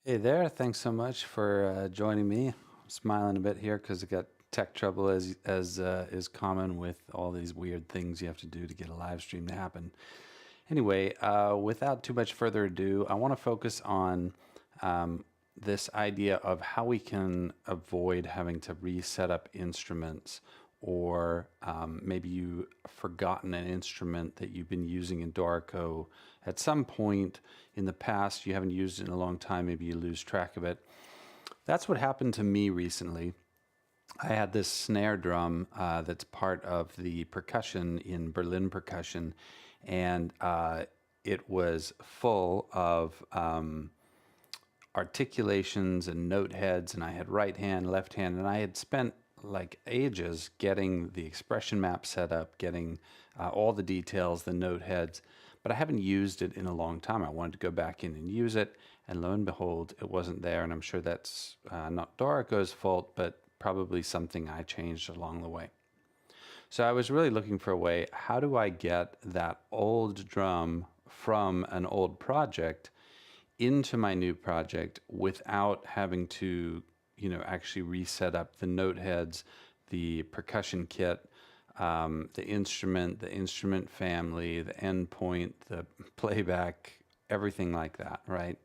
Hey there, thanks so much for joining me. I'm smiling a bit here because I got tech trouble as is common with all these weird things you have to do to get a live stream to happen. Anyway, without too much further ado, I want to focus on this idea of how we can avoid having to reset up instruments, or maybe you forgotten an instrument that you've been using in Dorico at some point in the past. You haven't used it in a long time, maybe you lose track of it. That's what happened to me recently. I had this snare drum that's part of the percussion in Berlin Percussion, and it was full of articulations and note heads, and I had right hand, left hand, and I had spent like ages getting the expression map set up, getting all the details, the note heads, but I haven't used it in a long time. I wanted to go back in and use it, and lo and behold, it wasn't there. And I'm sure that's not Dorico's fault, but probably something I changed along the way. So I was really looking for a way, how do I get that old drum from an old project into my new project without having to, actually reset up the note heads, the percussion kit, the instrument family, the endpoint, the playback, everything like that, right?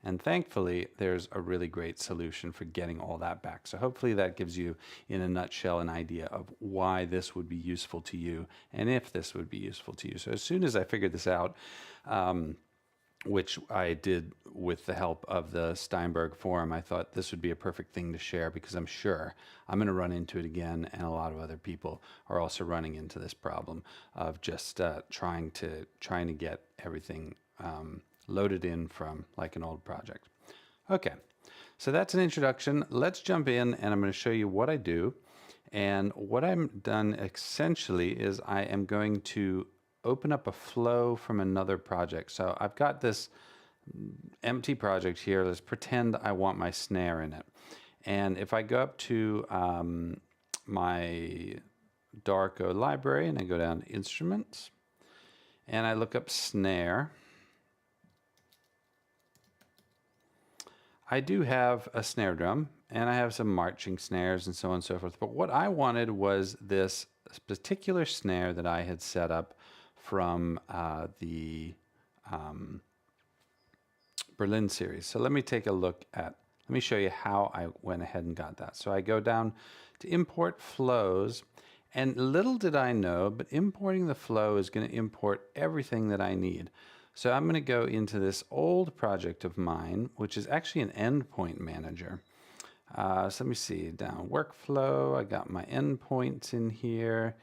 And thankfully, there's a really great solution for getting all that back. So hopefully that gives you, in a nutshell, an idea of why this would be useful to you and if this would be useful to you. So as soon as I figured this out, which I did with the help of the Steinberg forum, I thought this would be a perfect thing to share because I'm sure I'm going to run into it again, and a lot of other people are also running into this problem of just trying to get everything loaded in from like an old project. Okay, so that's an introduction. Let's jump in, and I'm going to show you what I do. And what I'm done essentially is I am going to open up a flow from another project. So I've got this empty project here. Let's pretend I want my snare in it. And if I go up to my Dorico library and I go down to Instruments and I look up Snare, I do have a snare drum and I have some marching snares and so on and so forth. But what I wanted was this particular snare that I had set up from the Berlin series. So let me take a look at, let me show you how I went ahead and got that. So I go down to import flows, and little did I know, but importing the flow is going to import everything that I need. So I'm going to go into this old project of mine, which is actually an endpoint manager. So let me see, down workflow, I got my endpoints in here,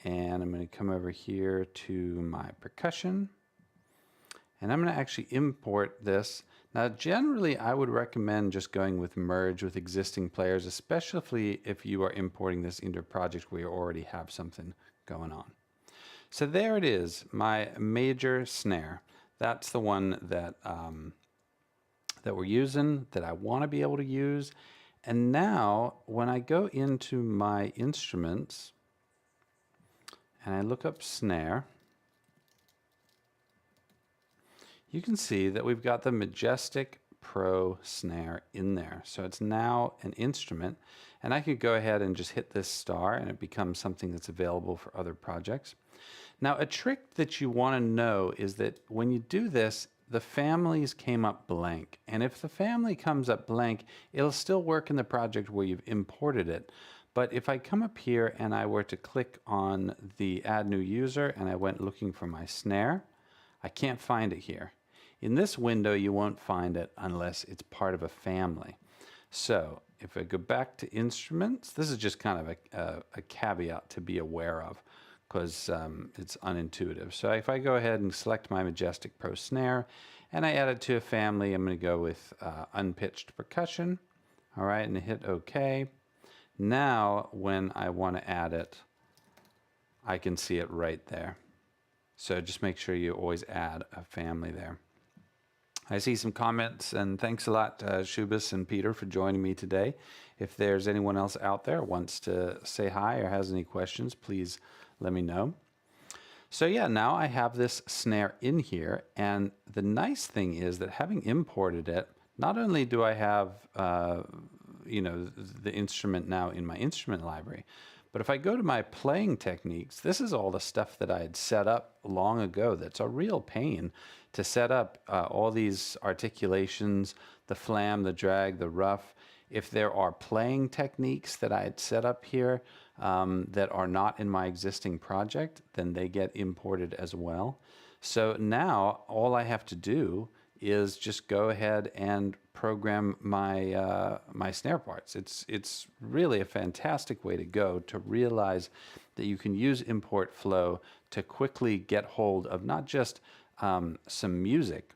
and I'm going to come over here to my percussion, and I'm going to actually import this. Now, generally, I would recommend just going with merge with existing players, especially if you are importing this into a project where you already have something going on. So there it is, my major snare. That's the one that that we're using, that I want to be able to use. And now, when I go into my instruments and I look up snare, you can see that we've got the Majestic Pro snare in there. So it's now an instrument, and I could go ahead and just hit this star and it becomes something that's available for other projects. Now, a trick that you want to know is that when you do this, the families came up blank. And if the family comes up blank, it'll still work in the project where you've imported it. But if I come up here and I were to click on the add new user and I went looking for my snare, I can't find it here. In this window, you won't find it unless it's part of a family. So if I go back to instruments, this is just kind of a caveat to be aware of because it's unintuitive. So if I go ahead and select my Majestic Pro snare and I add it to a family, I'm going to go with unpitched percussion. All right, and hit OK. Now, when I want to add it, I can see it right there. So just make sure you always add a family there. I see some comments, and thanks a lot, Shubis and Peter, for joining me today. If there's anyone else out there who wants to say hi or has any questions, please let me know. So yeah, now I have this snare in here, and the nice thing is that having imported it, not only do I have the instrument now in my instrument library, but if I go to my playing techniques, this is all the stuff that I had set up long ago. That's a real pain to set up all these articulations, the flam, the drag, the rough. If there are playing techniques that I had set up here that are not in my existing project, then they get imported as well. So now all I have to do is just go ahead and program my snare parts. It's really a fantastic way to go to realize that you can use import flow to quickly get hold of not just some music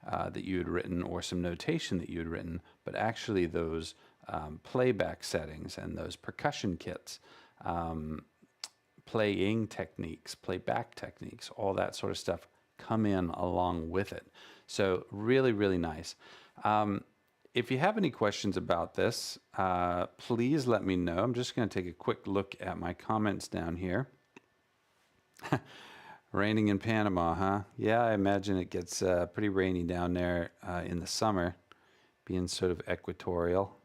that you had written or some notation that you had written, but actually those playback settings and those percussion kits, playing techniques, playback techniques, all that sort of stuff come in along with it. So really, really nice. If you have any questions about this, please let me know. I'm just going to take a quick look at my comments down here. Raining in Panama, huh? Yeah, I imagine it gets pretty rainy down there in the summer, being sort of equatorial.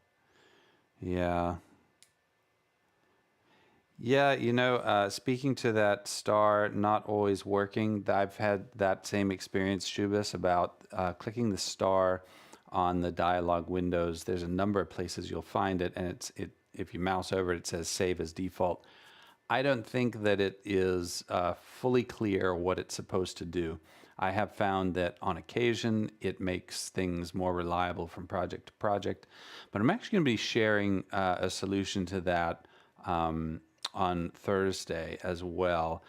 Yeah. Yeah, speaking to that star not always working, I've had that same experience, Shubis, about clicking the star on the dialog windows. There's a number of places you'll find it, and if you mouse over it, it says save as default. I don't think that it is fully clear what it's supposed to do. I have found that on occasion it makes things more reliable from project to project, but I'm actually going to be sharing a solution to that on Thursday as well.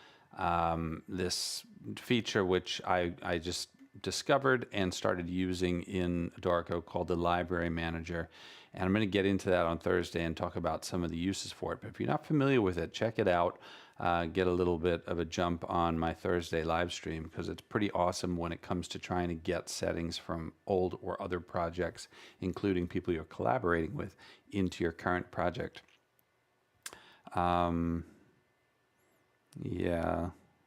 This feature which I just discovered and started using in Dorico called the Library Manager. And I'm going to get into that on Thursday and talk about some of the uses for it. But if you're not familiar with it, check it out. Get a little bit of a jump on my Thursday live stream because it's pretty awesome when it comes to trying to get settings from old or other projects, including people you're collaborating with, into your current project. Yeah,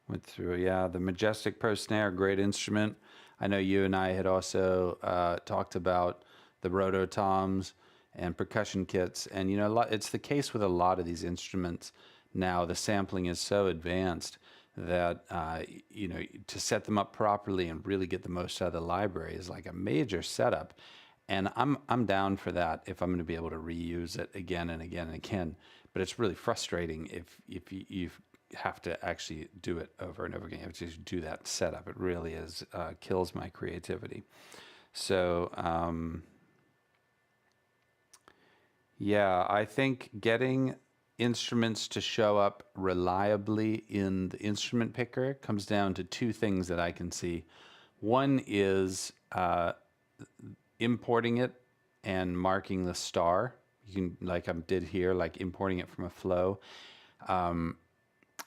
went through. Yeah, the Majestic Pro Snare, great instrument. I know you and I had also talked about the rototoms and percussion kits, and it's the case with a lot of these instruments now. The sampling is so advanced that to set them up properly and really get the most out of the library is like a major setup. And I'm down for that if I'm going to be able to reuse it again and again and again. But it's really frustrating if you have to actually do it over and over again. You have to do that setup. It really is kills my creativity. So yeah, I think getting instruments to show up reliably in the instrument picker comes down to two things that I can see. One is importing it and marking the star. You can, like I did here, like importing it from a flow. And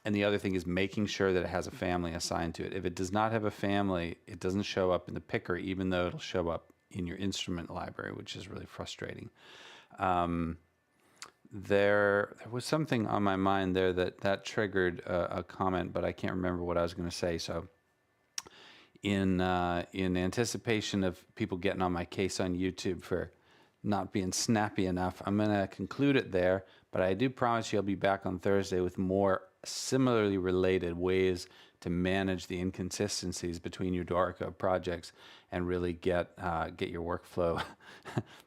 the other thing is making sure that it has a family assigned to it. If it does not have a family, it doesn't show up in the picker, even though it'll show up in your instrument library, which is really frustrating. There was something on my mind there that triggered a comment, but I can't remember what I was going to say. So in anticipation of people getting on my case on YouTube for not being snappy enough, I'm going to conclude it there. But I do promise you I'll be back on Thursday with more similarly related ways to manage the inconsistencies between your Dorico projects and really get your workflow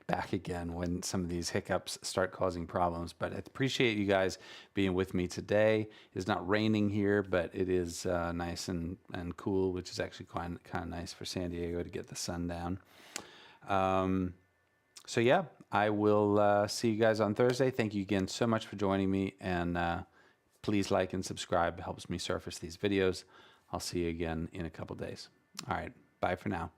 back again when some of these hiccups start causing problems. But I appreciate you guys being with me today. It's not raining here, but it is nice and cool, which is actually kind of nice for San Diego to get the sun down. So yeah, I will see you guys on Thursday. Thank you again so much for joining me, and please like and subscribe. It helps me surface these videos. I'll see you again in a couple days. All right, bye for now.